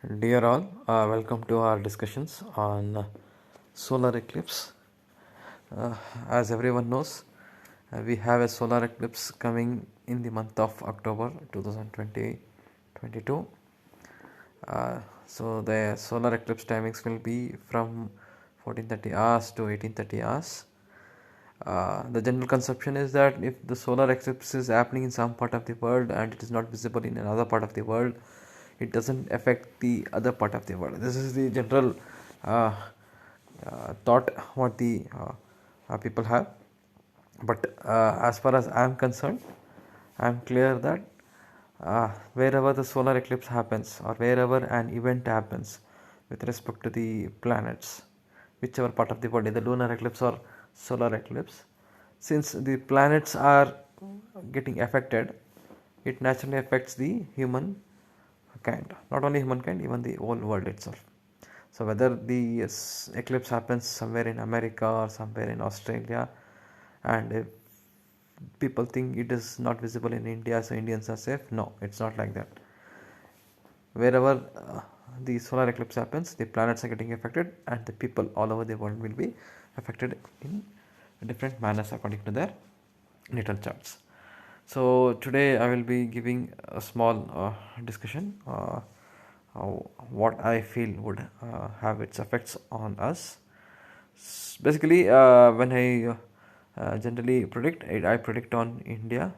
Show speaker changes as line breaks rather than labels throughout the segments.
Dear all, welcome to our discussions on solar eclipse. As everyone knows, we have a solar eclipse coming in the month of October 2022. So the solar eclipse timings will be from 14:30 hours to 18:30 hours. The general conception is that if the solar eclipse is happening in some part of the world and it is not visible in another part of the world, it doesn't affect the other part of the world. This is the general uh, thought what the people have. But as far as I am concerned, I am clear that wherever the solar eclipse happens or wherever an event happens with respect to the planets, whichever part of the world, either lunar eclipse or solar eclipse, since the planets are getting affected, it naturally affects the human kind, not only humankind, even the whole world itself. So whether the eclipse happens somewhere in America or somewhere in Australia, and if people think it is not visible in India, so Indians are safe, no, it's not like that. Wherever the solar eclipse happens, the planets are getting affected and the people all over the world will be affected in different manners according to their natal charts. So today I will be giving a small discussion what I feel would have its effects on us. Basically, when I generally predict, I predict on India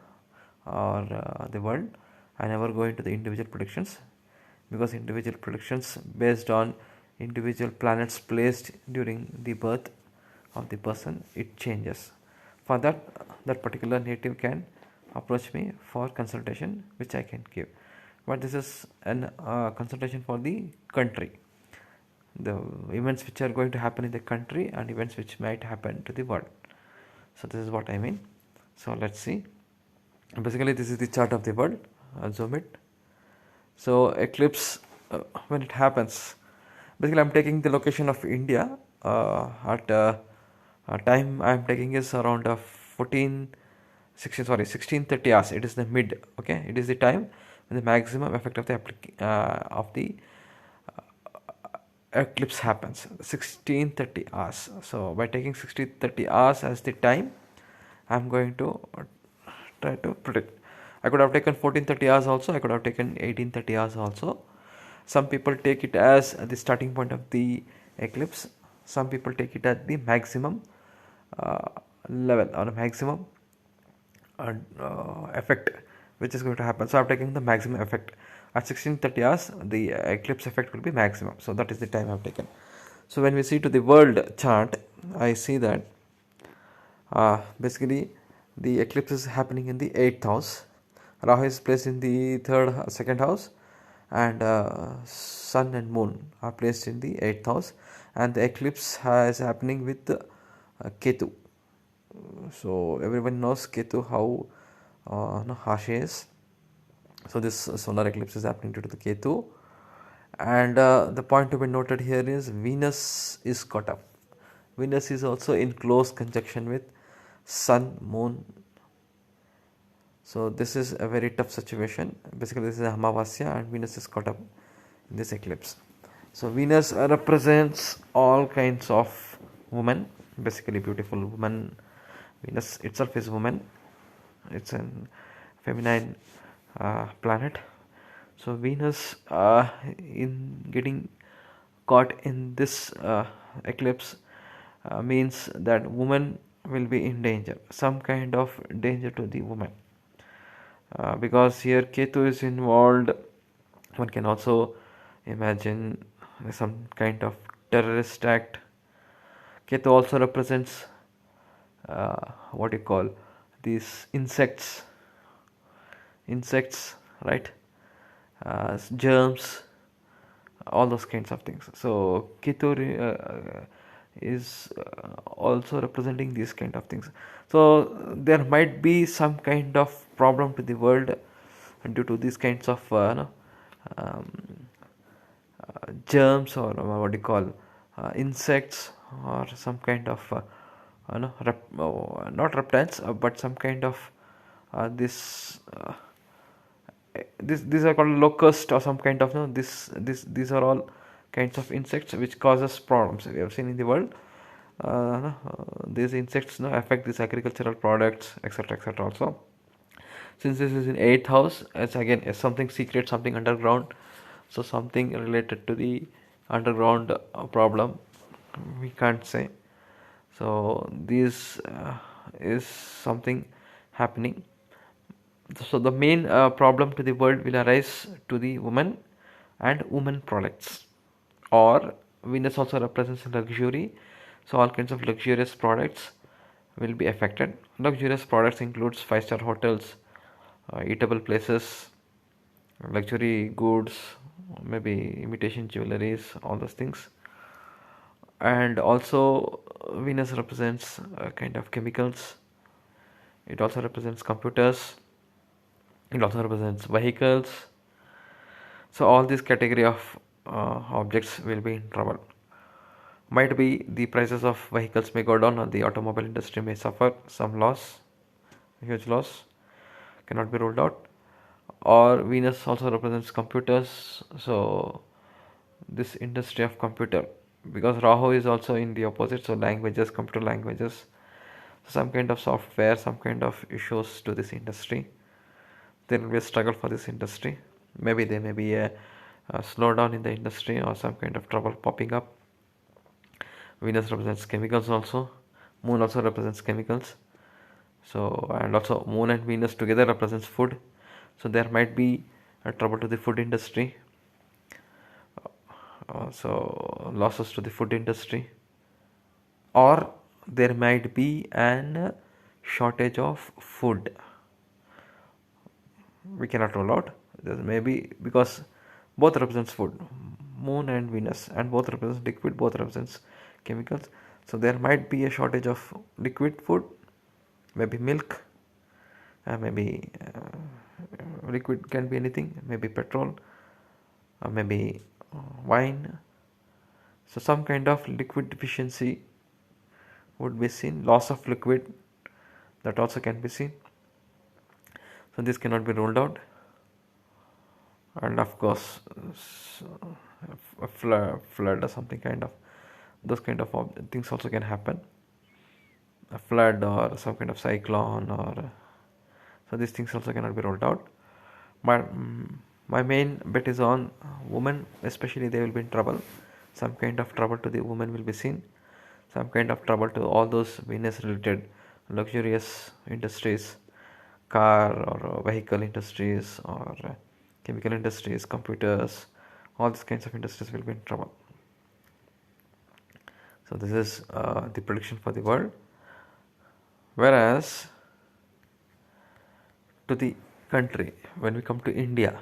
or the world. I never go into the individual predictions, because individual predictions based on individual planets placed during the birth of the person, it changes. For that, that particular native can approach me for consultation, which I can give. But this is an consultation for the country, the events which are going to happen in the country and events which might happen to the world. So this is what I mean. So let's see. Basically, this is the chart of the world. I'll zoom it. So eclipse, when it happens, basically I'm taking the location of India at time I'm taking is around 16:30 hours. It is the mid, okay, it is the time when the maximum effect of the eclipse happens, 16:30 hours. So by taking 16:30 hours as the time, I'm going to try to predict. I could have taken 14:30 hours also, I could have taken 18:30 hours also. Some people take it as the starting point of the eclipse. Some people take it at the maximum level or maximum effect which is going to happen. So I'm taking the maximum effect. At 16:30 hours, the eclipse effect will be maximum. So that is the time I've taken. So when we see to the world chart, I see that basically the eclipse is happening in the 8th house. Rahu is placed in the second house, and sun and moon are placed in the 8th house, and the eclipse is happening with Ketu. So everyone knows Ketu how harsh he is. So this solar eclipse is happening due to the Ketu, and the point to be noted here is Venus is caught up. Venus is also in close conjunction with Sun, Moon. So this is a very tough situation. Basically, this is a Amavasya and Venus is caught up in this eclipse. So Venus represents all kinds of women, basically beautiful women. Venus itself is woman. It's a feminine planet. So Venus in getting caught in this eclipse means that woman will be in danger, some kind of danger to the woman, because here Ketu is involved. One can also imagine some kind of terrorist act. Ketu also represents what you call these insects, right? Germs, all those kinds of things. So Ketu is also representing these kind of things. So there might be some kind of problem to the world due to these kinds of germs, or what do you call insects, or some kind of not reptiles, but some kind of this these are called locust or some kind of, no, these are all kinds of insects which causes problems we have seen in the world. These insects, no, affect these agricultural products, etc., etc. also. Since this is in eighth house, it's again something secret, something underground, so something related to the underground problem, we can't say. So this is something happening. So the main problem to the world will arise to the woman and women products. Or Venus also represents luxury, so all kinds of luxurious products will be affected. Luxurious products includes five-star hotels, eatable places, luxury goods, maybe imitation jewelries, all those things. And also Venus represents kind of chemicals. It also represents computers. It also represents vehicles. So all these category of objects will be in trouble. Might be the prices of vehicles may go down, or the automobile industry may suffer some loss, huge loss, cannot be ruled out. Or Venus also represents computers, so this industry of computer, because Rahu is also in the opposite, so languages, computer languages, some kind of software, some kind of issues to this industry. There will be a struggle for this industry. Maybe there may be a slowdown in the industry or some kind of trouble popping up. Venus represents chemicals also. Moon also represents chemicals. So, and also Moon and Venus together represents food. So there might be a trouble to the food industry. So losses to the food industry. Or there might be an shortage of food. We cannot rule out. There may be, because both represents food, Moon and Venus, and both represents liquid, both represents chemicals. So there might be a shortage of liquid food, maybe milk, maybe liquid can be anything, maybe petrol, maybe wine. So some kind of liquid deficiency would be seen. Loss of liquid, that also can be seen. So this cannot be ruled out. And of course a flood or something kind of, those kind of things also can happen. A flood or some kind of cyclone, or so these things also cannot be ruled out. My main bet is on women, especially they will be in trouble. Some kind of trouble to the women will be seen. Some kind of trouble to all those Venus related luxurious industries, car or vehicle industries, or chemical industries, computers, all these kinds of industries will be in trouble. So this is the prediction for the world. Whereas to the country, when we come to India,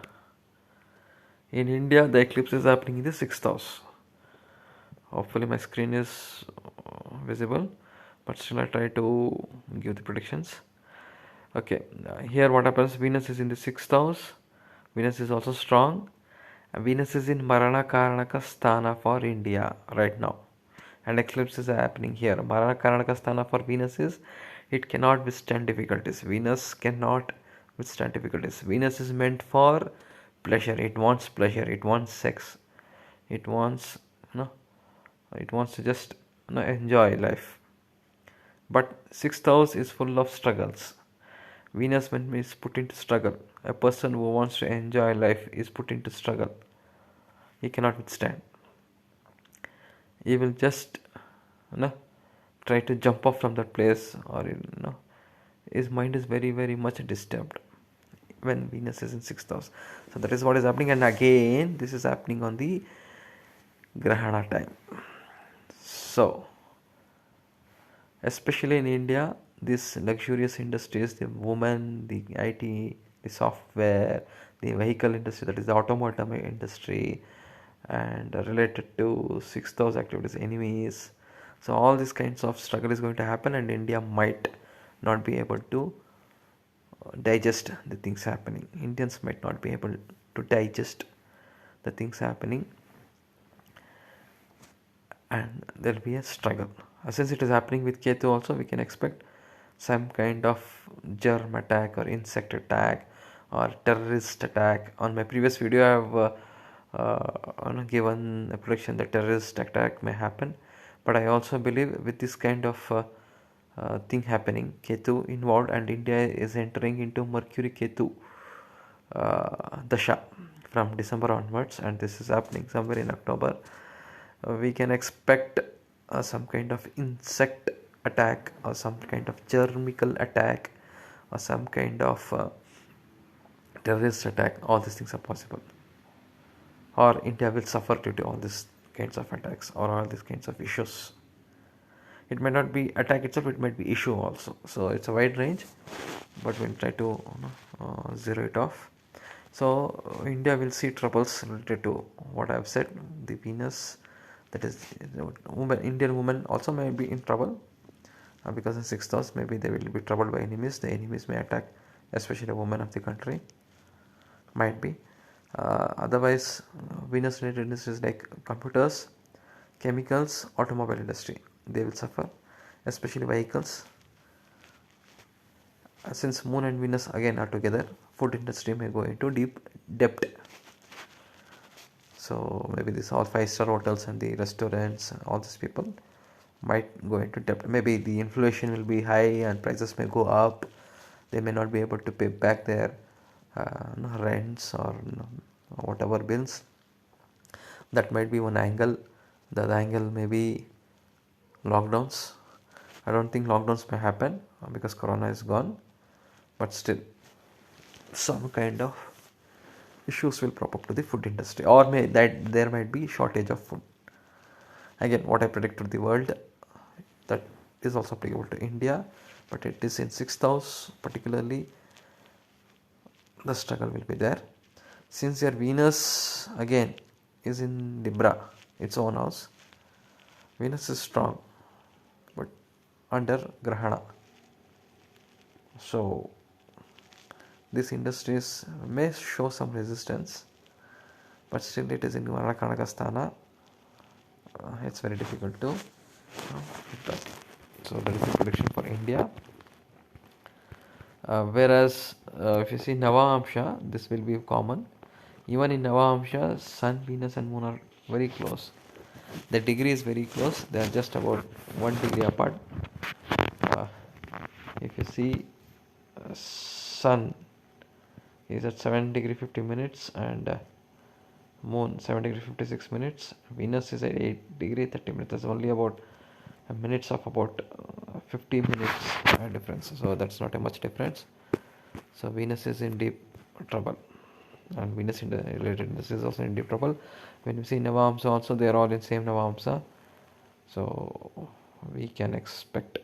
in India the eclipse is happening in the 6th house. Hopefully my screen is visible, but still I try to give the predictions. Okay, here what happens, Venus is in the 6th house. Venus is also strong. Venus is in marna karka sthna for India right now, and eclipse is happening here. Marna karka sthna for Venus is, it cannot withstand difficulties. Venus cannot withstand difficulties. Venus is meant for pleasure. It wants pleasure. It wants sex. It wants, no, it wants to just, no, enjoy life. But 6th house is full of struggles. Venus, when is put into struggle, a person who wants to enjoy life is put into struggle. He cannot withstand. He will just, try to jump off from that place, or his mind is very, very much disturbed when Venus is in 6th house. So that is what is happening, and again this is happening on the grahana time. So especially in India, these luxurious industries, the women, the IT, the software, the vehicle industry, that is the automotive industry, and related to 6th house activities, enemies. So all these kinds of struggle is going to happen, and India might not be able to digest the things happening. Indians might not be able to digest the things happening, and there will be a struggle. Since it is happening with Ketu also, we can expect some kind of germ attack or insect attack, or terrorist attack. On my previous video I have given a prediction that terrorist attack may happen, but I also believe with this kind of thing happening, Ketu involved, and India is entering into Mercury Ketu Dasha from December onwards, and this is happening somewhere in October. We can expect some kind of insect attack or some kind of germical attack or some kind of terrorist attack. All these things are possible, or India will suffer due to all these kinds of attacks or all these kinds of issues. It might not be attack itself, it might be issue also. So it's a wide range, but we'll try to zero it off. So India will see troubles related to what I have said. The Venus, that is, Indian women also may be in trouble because in 6th house maybe they will be troubled by enemies. The enemies may attack, especially the women of the country. Might be. Otherwise, Venus related industries like computers, chemicals, automobile industry, they will suffer, especially vehicles. Since Moon and Venus again are together, food industry may go into deep debt. So maybe this all 5-star hotels and the restaurants, all these people might go into debt. Maybe the inflation will be high and prices may go up. They may not be able to pay back their rents or whatever bills. That might be one angle. The other angle may be lockdowns. I don't think lockdowns may happen because corona is gone, but still some kind of issues will prop up to the food industry, or that there might be shortage of food. Again, what I predict to the world, that is also applicable to India, but it is in 6th house particularly. The struggle will be there. Since your Venus again is in Libra, its own house, Venus is strong, but under grahana. So these industries may show some resistance, but still it is in marna sthna. It's very difficult to hit that. So that is the prediction for India. Whereas if you see Navamsha, this will be common. Even in Navamsha, Sun, Venus and Moon are very close. The degree is very close. They are just about 1 degree apart. If you see Sun is at 7 degree 50 minutes and Moon 7 degree 56 minutes. Venus is at 8 degree 30 minutes. There's only about minutes of about 50 minutes difference. So that's not a much difference. So Venus is in deep trouble, and Venus in the related this is also in deep trouble. When we see Navamsa also, they are all in same Navamsa. So we can expect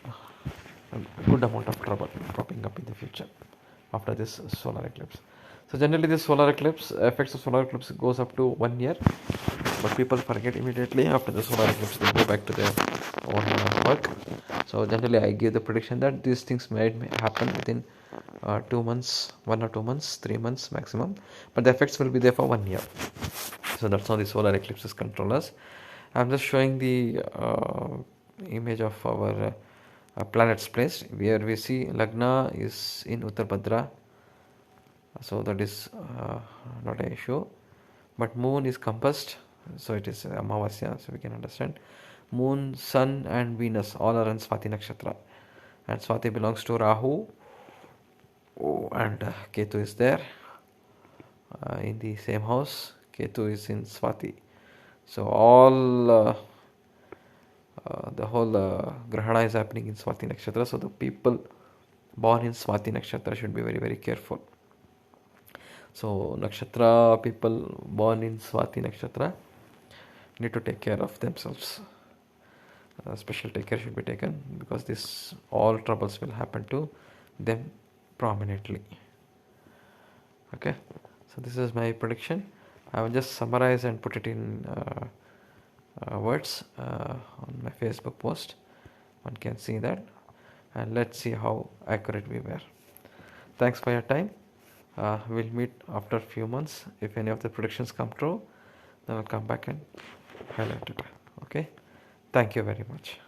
a good amount of trouble cropping up in the future after this solar eclipse. So generally this solar eclipse, effects of solar eclipse goes up to 1 year, but people forget immediately after the solar eclipse. They go back to their own work. So generally I give the prediction that these things may happen within 2 months, 1 or 2 months, 3 months maximum, but the effects will be there for 1 year. So that's how the solar eclipses control us. I'm just showing the image of our planets placed, where we see Lagna is in Uttar Bhadra, so that is not an issue, but Moon is compassed, so it is Amavasya, so we can understand. Moon, Sun and Venus all are in Swati nakshatra, and Swati belongs to Rahu, and Ketu is there in the same house. Ketu is in Swati, so all the whole grahana is happening in Swati nakshatra. So the people born in Swati nakshatra should be very careful. So nakshatra people born in Swati nakshatra need to take care of themselves. Special take care should be taken, because this all troubles will happen to them prominently. Okay, so this is my prediction. I will just summarize and put it in words on my Facebook post. One can see that, and let's see how accurate we were. Thanks for your time. We'll meet after a few months. If any of the predictions come true, then I'll come back and highlight it. Okay, thank you very much.